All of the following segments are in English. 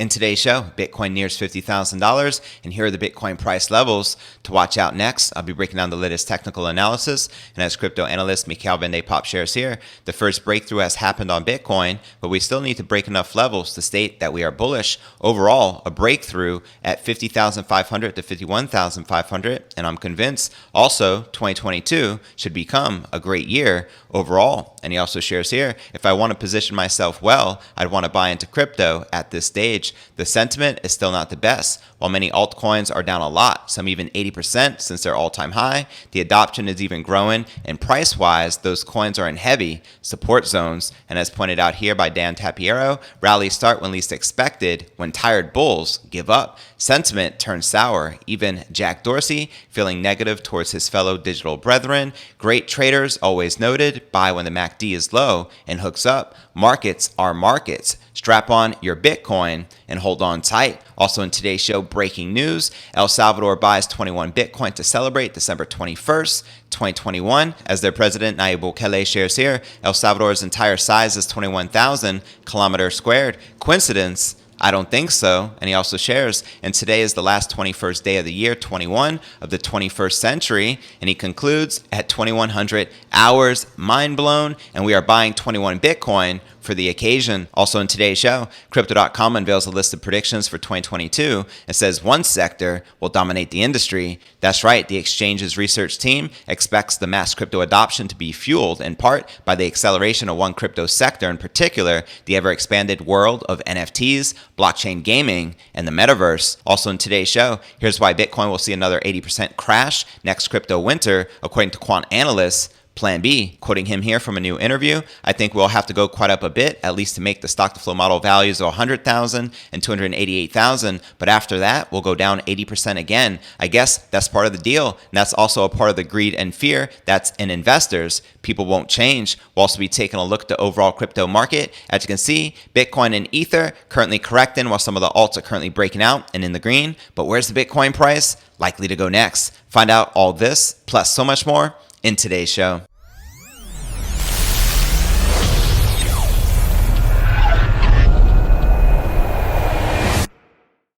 In today's show, Bitcoin nears $50,000, and here are the Bitcoin price levels to watch out next. I'll be breaking down the latest technical analysis, and as crypto analyst Mikhail Vande-Pop shares here, the first breakthrough has happened on Bitcoin, but we still need to break enough levels to state that we are bullish. Overall, a breakthrough at 50,500 to 51,500, and I'm convinced also 2022 should become a great year overall. And he also shares here, if I want to position myself well, I'd want to buy into crypto at this stage. The sentiment is still not the best. While many altcoins are down a lot, some even 80% since their all-time high, the adoption is even growing, and price-wise, those coins are in heavy support zones. And as pointed out here by Dan Tapiero, rallies start when least expected, when tired bulls give up. Sentiment turns sour. Even Jack Dorsey feeling negative towards his fellow digital brethren. Great traders always noted, buy when the MACD is low and hooks up. Markets are markets. Strap on your Bitcoin and hold on tight. Also in today's show, breaking news. El Salvador buys 21 Bitcoin to celebrate December 21st, 2021. As their president, Nayib Bukele, shares here, El Salvador's entire size is 21,000 kilometers squared. Coincidence? I don't think so. And he also shares, and today is the last 21st day of the year 21 of the 21st century. And he concludes at 2100 hours, mind blown, and we are buying 21 Bitcoin for the occasion. Also in today's show, Crypto.com unveils a list of predictions for 2022 and says one sector will dominate the industry. That's right, the exchange's research team expects the mass crypto adoption to be fueled in part by the acceleration of one crypto sector, in particular, the ever-expanded world of NFTs, blockchain gaming, and the metaverse. Also in today's show, here's why Bitcoin will see another 80% crash next crypto winter, according to quant analysts Plan B. Quoting him here from a new interview, I think we'll have to go quite up a bit, at least to make the stock-to-flow model values of 100,000 and 288,000. But after that, we'll go down 80% again. I guess that's part of the deal. And that's also a part of the greed and fear that's in investors. People won't change. We'll also be taking a look at the overall crypto market. As you can see, Bitcoin and Ether currently correcting while some of the alts are currently breaking out and in the green. But where's the Bitcoin price likely to go next? Find out all this, plus so much more, in today's show.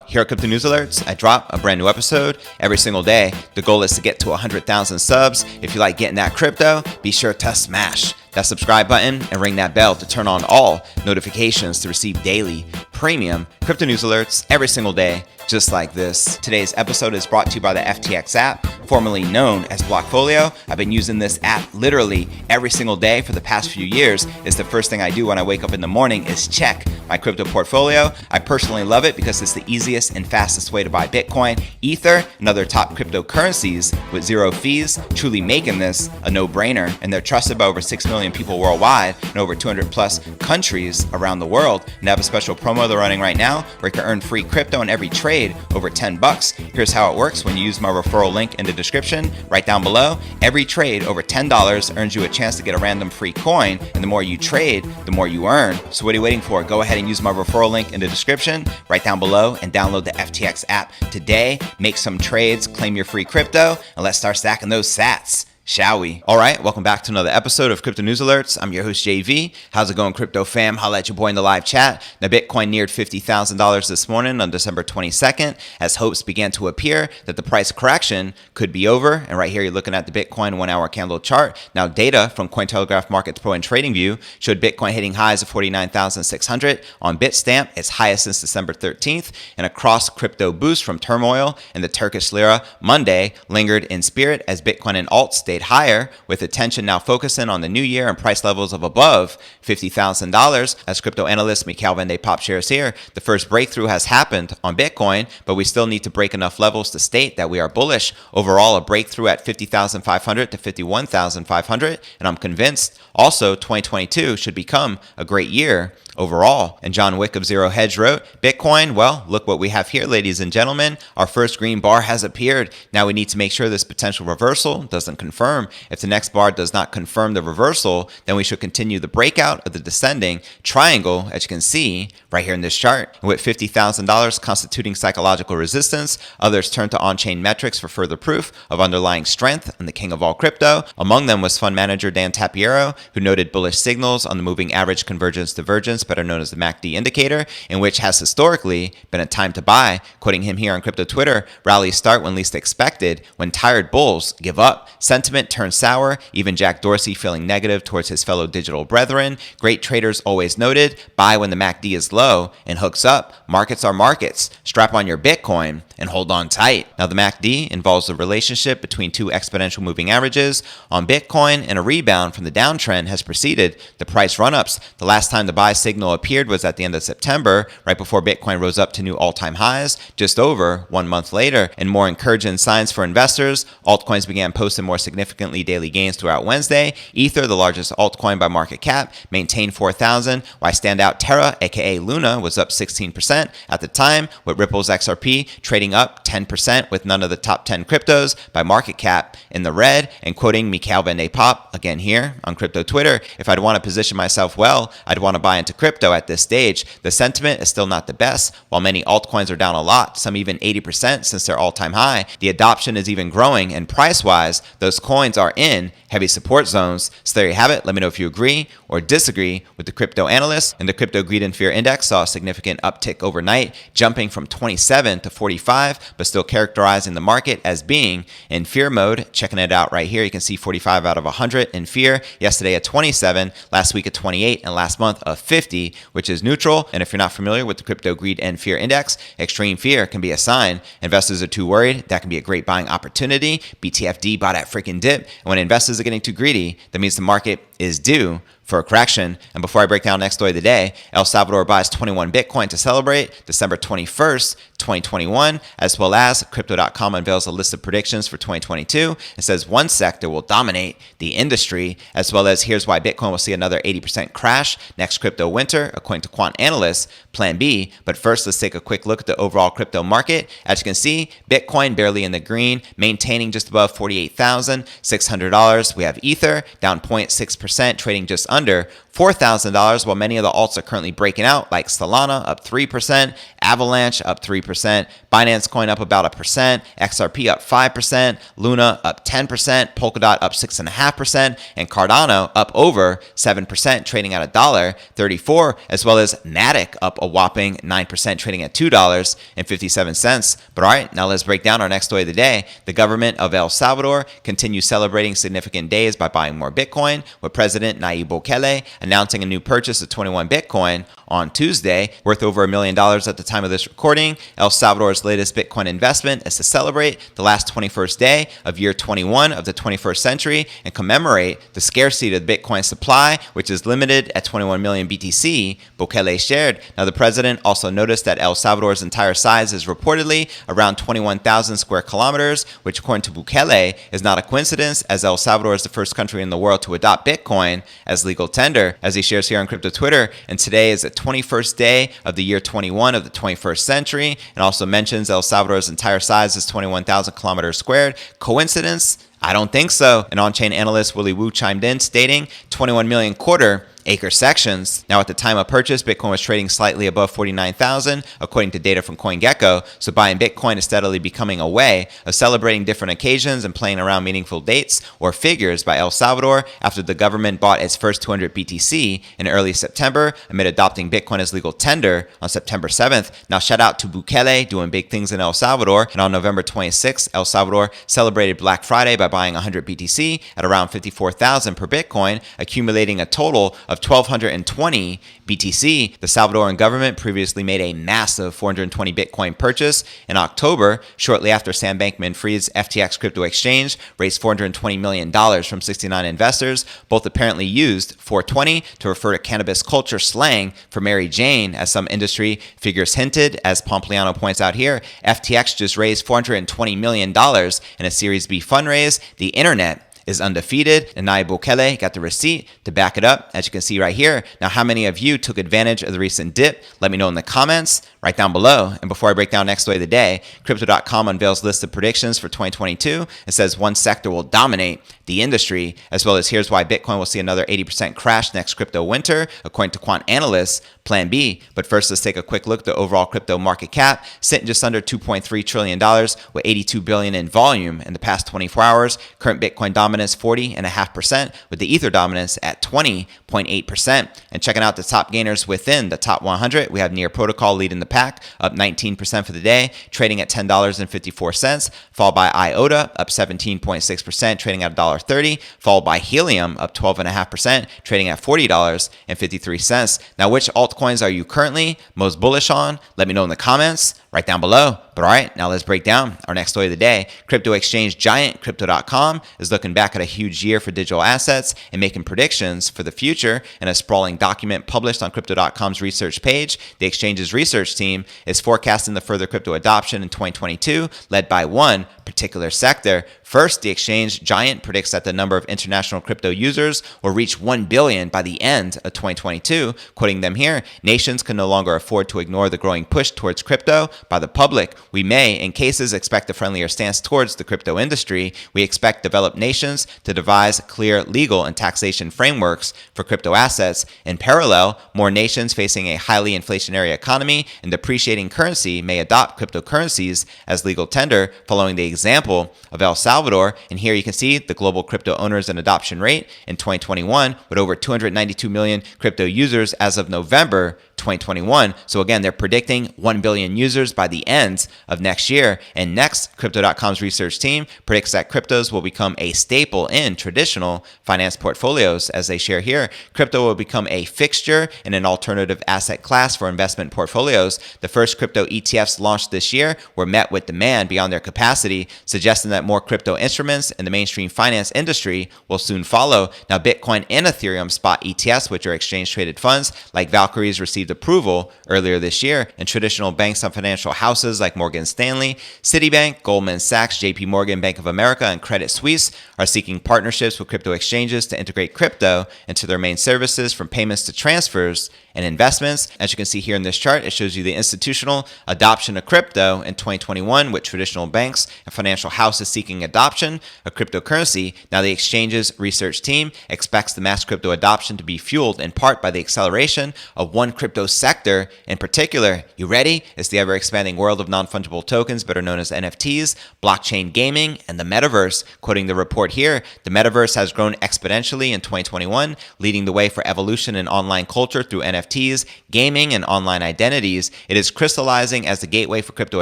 Here at Crypto News Alerts, I drop a brand new episode every single day. The goal is to get to 100,000 subs. If you like getting that crypto, be sure to smash that subscribe button and ring that bell to turn on all notifications to receive daily premium Crypto News Alerts every single day, just like this. Today's episode is brought to you by the FTX app, formerly known as Blockfolio. I've been using this app literally every single day for the past few years. It's the first thing I do when I wake up in the morning is check my crypto portfolio. I personally love it because it's the easiest and fastest way to buy Bitcoin, Ether, and other top cryptocurrencies with zero fees, truly making this a no-brainer. And they're trusted by over 6 million people worldwide in over 200 plus countries around the world. And they have a special promo they're running right now where you can earn free crypto in every trade over $10. Here's how it works when you use my referral link in the description right down below. Every trade over $10 earns you a chance to get a random free coin, and the more you trade, the more you earn. So what are you waiting for? Go ahead and use my referral link in the description right down below and download the FTX app today. Make some trades, claim your free crypto, and let's start stacking those sats. Shall we? All right, welcome back to another episode of Crypto News Alerts. I'm your host, JV. How's it going, crypto fam? Holla at your boy in the live chat. Now, Bitcoin neared $50,000 this morning on December 22nd as hopes began to appear that the price correction could be over. And right here, you're looking at the Bitcoin 1 hour candle chart. Now, data from Cointelegraph Markets Pro and TradingView showed Bitcoin hitting highs of 49,600 on Bitstamp, its highest since December 13th. And a cross crypto boost from turmoil in the Turkish lira Monday lingered in spirit as Bitcoin and alts stayed higher, with attention now focusing on the new year and price levels of above $50,000. As crypto analyst Mikhail Vande-Pop shares here, the first breakthrough has happened on Bitcoin, but we still need to break enough levels to state that we are bullish. Overall, a breakthrough at 50,500 to 51,500, and I'm convinced also 2022 should become a great year overall. And John Wick of Zero Hedge wrote, Bitcoin, well, look what we have here, ladies and gentlemen. Our first green bar has appeared. Now we need to make sure this potential reversal doesn't confirm. If the next bar does not confirm the reversal, then we should continue the breakout of the descending triangle, as you can see right here in this chart. And with $50,000 constituting psychological resistance, others turned to on-chain metrics for further proof of underlying strength and the king of all crypto. Among them was fund manager Dan Tapiero, who noted bullish signals on the moving average convergence divergence analyst, better known as the MACD indicator, in which has historically been a time to buy. Quoting him here on crypto Twitter, rallies start when least expected, when tired bulls give up. Sentiment turns sour, even Jack Dorsey feeling negative towards his fellow digital brethren. Great traders always noted, buy when the MACD is low and hooks up. Markets are markets. Strap on your Bitcoin and hold on tight. Now, the MACD involves the relationship between two exponential moving averages on Bitcoin, and a rebound from the downtrend has preceded the price run-ups. The last time the buy signal appeared was at the end of September, right before Bitcoin rose up to new all-time highs, just over 1 month later. And more encouraging signs for investors, altcoins began posting more significantly daily gains throughout Wednesday. Ether, the largest altcoin by market cap, maintained 4,000, while standout Terra, aka Luna, was up 16% at the time, with Ripple's XRP trading up 10%, with none of the top 10 cryptos by market cap in the red. And quoting Mikhail Van de Popp again here on crypto Twitter, if I'd want to position myself well, I'd want to buy into crypto at this stage. The sentiment is still not the best. While many altcoins are down a lot, some even 80% since their all-time high, the adoption is even growing, and price-wise, those coins are in heavy support zones. So there you have it. Let me know if you agree or disagree with the crypto analyst. And the Crypto Greed and Fear Index saw a significant uptick overnight, jumping from 27 to 45, but still characterizing the market as being in fear mode. Checking it out right here, you can see 45 out of 100 in fear. Yesterday at 27, last week at 28, and last month of 50, which is neutral. And if you're not familiar with the Crypto Greed and Fear Index, extreme fear can be a sign investors are too worried. That can be a great buying opportunity. BTFD bought at freaking dip. And when investors are getting too greedy, that means the market is due for a correction. And before I break down next story of the day, El Salvador buys 21 Bitcoin to celebrate December 21st, 2021, as well as Crypto.com unveils a list of predictions for 2022. It says one sector will dominate the industry, as well as here's why Bitcoin will see another 80% crash next crypto winter, according to quant analysts, Plan B. But first, let's take a quick look at the overall crypto market. As you can see, Bitcoin barely in the green, maintaining just above $48,600. We have Ether down 0.6%, trading just under $4,000, while many of the alts are currently breaking out, like Solana up 3%, Avalanche up 3%, Binance Coin up about 1%, XRP up 5%, Luna up 10%, Polkadot up 6.5%, and Cardano up over 7%, trading at $1.34, as well as Matic up a whopping 9%, trading at $2.57. But all right, now let's break down our next story of the day. The government of El Salvador continues celebrating significant days by buying more Bitcoin, with President Nayib Bukele announcing a new purchase of 21 Bitcoin on Tuesday, worth over $1 million at the time of this recording. El Salvador's latest Bitcoin investment is to celebrate the last 21st day of year 21 of the 21st century and commemorate the scarcity of the Bitcoin supply, which is limited at 21 million BTC, Bukele shared. Now, the president also noticed that El Salvador's entire size is reportedly around 21,000 square kilometers, which according to Bukele is not a coincidence, as El Salvador is the first country in the world to adopt Bitcoin as legal tender, as he shares here on Crypto Twitter. And today is the 21st day of the year 21 of the 21st century, and also mentions El Salvador's entire size is 21,000 kilometers squared. Coincidence? I don't think so. An on-chain analyst, Willy Woo, chimed in, stating 21 million quarter acre sections. Now, at the time of purchase, Bitcoin was trading slightly above 49,000, according to data from CoinGecko. So buying Bitcoin is steadily becoming a way of celebrating different occasions and playing around meaningful dates or figures by El Salvador after the government bought its first 200 BTC in early September amid adopting Bitcoin as legal tender on September 7th. Now, shout out to Bukele doing big things in El Salvador. And on November 26th, El Salvador celebrated Black Friday by buying 100 BTC at around 54,000 per Bitcoin, accumulating a total of 1,220 BTC. The Salvadoran government previously made a massive 420 Bitcoin purchase in October, shortly after Sam Bankman-Fried's FTX crypto exchange raised $420 million from 69 investors. Both apparently used 420 to refer to cannabis culture slang for Mary Jane, as some industry figures hinted. As Pompliano points out here, FTX just raised $420 million in a Series B fundraise. The internet is undefeated, and Nayib Bukele got the receipt to back it up, as you can see right here. Now, how many of you took advantage of the recent dip? Let me know in the comments right down below. And before I break down next story of the day, Crypto.com unveils a list of predictions for 2022. It says one sector will dominate the industry, as well as here's why Bitcoin will see another 80% crash next crypto winter, according to quant analysts, Plan B. But first, let's take a quick look at the overall crypto market cap, sitting just under $2.3 trillion with $82 billion in volume in the past 24 hours. Current Bitcoin dominance dominance 40.5%, with the Ether dominance at 20.8%. And checking out the top gainers within the top 100, we have Near Protocol leading the pack, up 19% for the day, trading at $10.54, followed by IOTA, up 17.6%, trading at $1.30, followed by Helium, up 12.5%, trading at $40.53. Now, which altcoins are you currently most bullish on? Let me know in the comments right down below. But all right, now let's break down our next story of the day. Crypto exchange giant Crypto.com is looking back at a huge year for digital assets and making predictions for the future. In a sprawling document published on Crypto.com's research page, the exchange's research team is forecasting the further crypto adoption in 2022, led by one particular sector. First, the exchange giant predicts that the number of international crypto users will reach 1 billion by the end of 2022. Quoting them here, nations can no longer afford to ignore the growing push towards crypto by the public. We may, in cases, expect a friendlier stance towards the crypto industry. We expect developed nations to devise clear legal and taxation frameworks for crypto assets. In parallel, more nations facing a highly inflationary economy and depreciating currency may adopt cryptocurrencies as legal tender, following the example of El Salvador. And here you can see the global crypto owners and adoption rate in 2021, with over 292 million crypto users as of November 2021. So again, they're predicting 1 billion users by the end of next year. And next, Crypto.com's research team predicts that cryptos will become a staple in traditional finance portfolios. As they share here, crypto will become a fixture in an alternative asset class for investment portfolios. The first crypto ETFs launched this year were met with demand beyond their capacity, suggesting that more crypto instruments in the mainstream finance industry will soon follow. Now, Bitcoin and Ethereum spot ETFs, which are exchange-traded funds like Valkyries, received approval earlier this year, and traditional banks and financial houses like Morgan Stanley, Citibank, Goldman Sachs, JP Morgan, Bank of America, and Credit Suisse are seeking partnerships with crypto exchanges to integrate crypto into their main services, from payments to transfers and investments. As you can see here in this chart, it shows you the institutional adoption of crypto in 2021, with traditional banks and financial houses seeking adoption of cryptocurrency. Now, the exchange's research team expects the mass crypto adoption to be fueled in part by the acceleration of one crypto sector in particular. You ready? It's the ever-expanding world of non-fungible tokens, better known as NFTs, blockchain gaming, and the metaverse. Quoting the report here, the metaverse has grown exponentially in 2021, leading the way for evolution in online culture through NFTs, gaming, and online identities. It is crystallizing as the gateway for crypto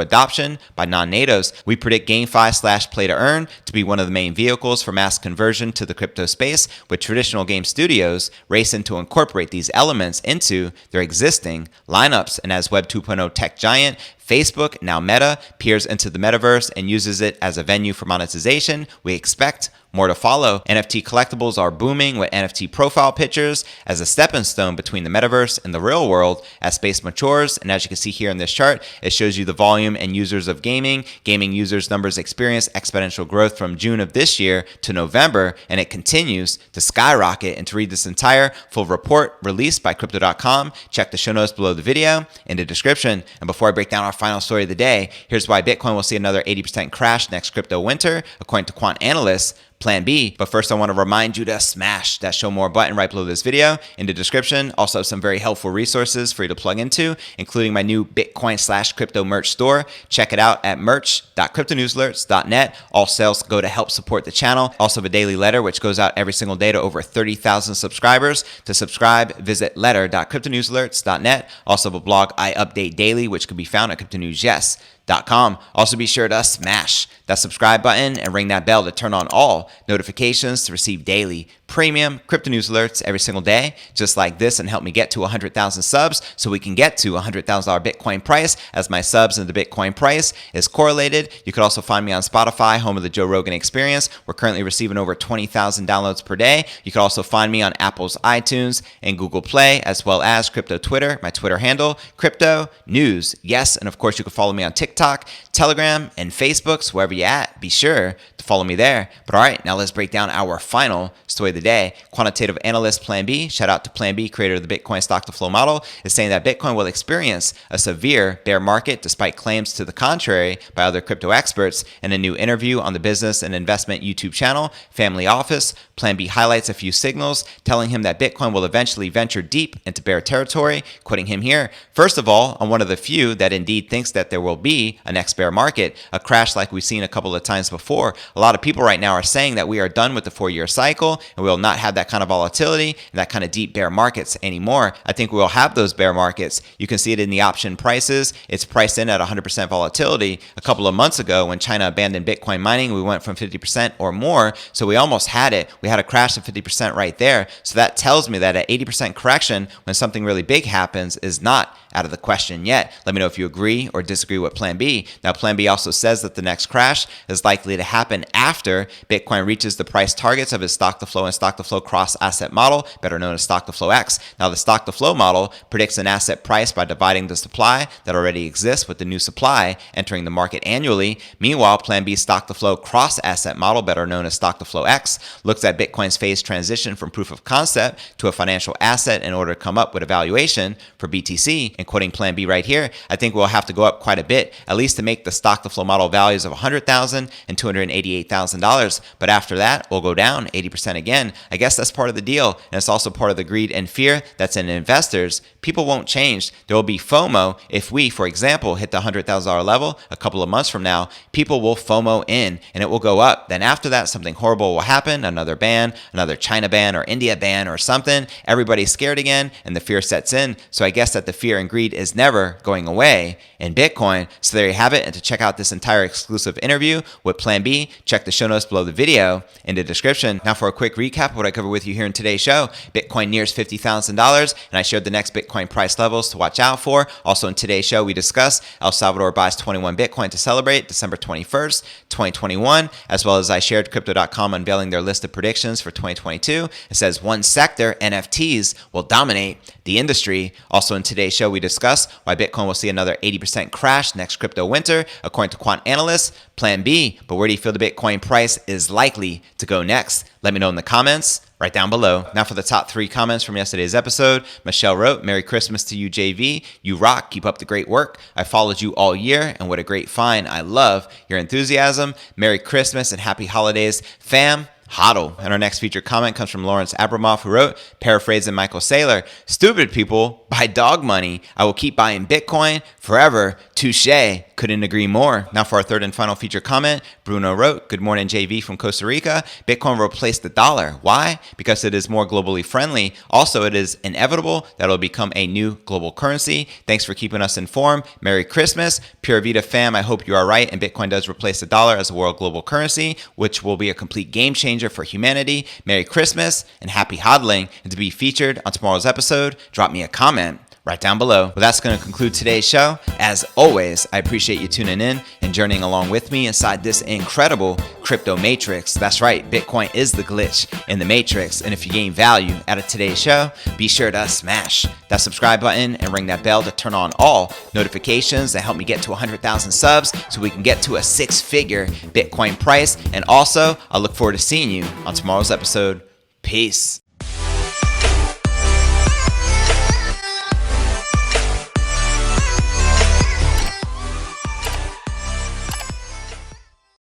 adoption by non-natives. We predict GameFi/play-to-earn to be one of the main vehicles for mass conversion to the crypto space, with traditional game studios racing to incorporate these elements into their existing lineups. And as Web 2.0 tech giant Facebook, now Meta, peers into the metaverse and uses it as a venue for monetization, we expect more to follow. NFT collectibles are booming, with NFT profile pictures as a stepping stone between the metaverse and the real world as space matures. And as you can see here in this chart, it shows you the volume and users of gaming. Gaming users numbers experienced exponential growth from June of this year to November, and it continues to skyrocket. And to read this entire full report released by Crypto.com, check the show notes below the video in the description. And before I break down our final story of the day, here's why Bitcoin will see another 80% crash next crypto winter, according to quant analysts Plan B. But first, I want to remind you to smash that show more button right below this video in the description. Also, some very helpful resources for you to plug into, including my new Bitcoin/crypto merch store. Check it out at merch.cryptonewsalerts.net. All sales go to help support the channel. Also, have a daily letter which goes out every single day to over 30,000 subscribers. To subscribe, visit letter.cryptonewsalerts.net. Also, have a blog I update daily, which can be found at cryptonewsyes.com. Also, be sure to smash that subscribe button and ring that bell to turn on all notifications to receive daily premium crypto news alerts every single day, just like this, and help me get to 100,000 subs so we can get to $100,000 Bitcoin price, as my subs and the Bitcoin price is correlated. You could also find me on Spotify, home of the Joe Rogan Experience. We're currently receiving over 20,000 downloads per day. You can also find me on Apple's iTunes and Google Play, as well as Crypto Twitter, my Twitter handle, Crypto News. Yes, and of course you can follow me on TikTok, Telegram, and Facebook. So wherever you're at, be sure to follow me there. But all right, now let's break down our final story of the day. Quantitative analyst Plan B, shout out to Plan B, creator of the Bitcoin stock to flow model, is saying that Bitcoin will experience a severe bear market despite claims to the contrary by other crypto experts. In a new interview on the business and investment YouTube channel, Family Office, Plan B highlights a few signals telling him that Bitcoin will eventually venture deep into bear territory. Quoting him here, first of all, I'm one of the few that indeed thinks that there will be a next bear market, a crash like we've seen a couple of times before. A lot of people right now are saying saying that we are done with the 4-year cycle and we will not have that kind of volatility and that kind of deep bear markets anymore. I think we will have those bear markets. You can see it in the option prices. It's priced in at 100% volatility. A couple of months ago when China abandoned Bitcoin mining, we went from 50% or more. So we almost had it. We had a crash of 50% right there. So that tells me that an 80% correction when something really big happens is not out of the question yet. Let me know if you agree or disagree with Plan B. Now, Plan B also says that the next crash is likely to happen after Bitcoin reaches the price targets of its stock to flow and stock to flow cross asset model, better known as stock to flow X. Now, the stock to flow model predicts an asset price by dividing the supply that already exists with the new supply entering the market annually. Meanwhile, Plan B stock to flow cross asset model, better known as stock to flow X, looks at Bitcoin's phased transition from proof of concept to a financial asset in order to come up with a valuation for BTC. And quoting Plan B right here, I think we'll have to go up quite a bit, at least to make the stock to flow model values of $100,000 and $288,000. But after that, we'll go down 80% again. I guess that's part of the deal. And it's also part of the greed and fear that's in investors. People won't change. There will be FOMO if we, for example, hit the $100,000 level a couple of months from now. People will FOMO in and it will go up. Then after that, something horrible will happen. Another ban, another China ban or India ban or something. Everybody's scared again and the fear sets in. So I guess that the fear and greed is never going away in Bitcoin. So there you have it. And to check out this entire exclusive interview with Plan B, check the show notes below the video in the description. Now for a quick recap of what I covered with you here in today's show. Bitcoin nears $50,000 and I shared the next Bitcoin price levels to watch out for. Also in today's show, we discussed El Salvador buys 21 Bitcoin to celebrate December 21st, 2021, as well as I shared Crypto.com unveiling their list of predictions for 2022. It says one sector, NFTs, will dominate the industry. Also in today's show, we discuss why Bitcoin will see another 80% crash next crypto winter, according to quant analysts. Plan B, but where do you feel the Bitcoin price is likely to go next? Let me know in the comments right down below. Now for the top 3 comments from yesterday's episode. Michelle wrote, "Merry Christmas to you, JV. You rock. Keep up the great work. I followed you all year, and what a great find. I love your enthusiasm. Merry Christmas and happy holidays, fam. Hodl." And our next featured comment comes from Lawrence Abramoff, who wrote, paraphrasing Michael Saylor, "Stupid people buy dog money. I will keep buying Bitcoin forever. Touche. Couldn't agree more." Now for our third and final feature comment, Bruno wrote, "Good morning, JV from Costa Rica. Bitcoin will replace the dollar. Why? Because it is more globally friendly. Also, it is inevitable that it will become a new global currency. Thanks for keeping us informed. Merry Christmas. Pure Vita fam, I hope you are right, and Bitcoin does replace the dollar as a world global currency, which will be a complete game changer for humanity. Merry Christmas and happy hodling." And to be featured on tomorrow's episode, drop me a comment right down below. Well, that's going to conclude today's show. As always, I appreciate you tuning in and journeying along with me inside this incredible crypto matrix. That's right, Bitcoin is the glitch in the matrix. And if you gain value out of today's show, be sure to smash that subscribe button and ring that bell to turn on all notifications that help me get to 100,000 subs so we can get to a 6-figure Bitcoin price. And also, I look forward to seeing you on tomorrow's episode. Peace.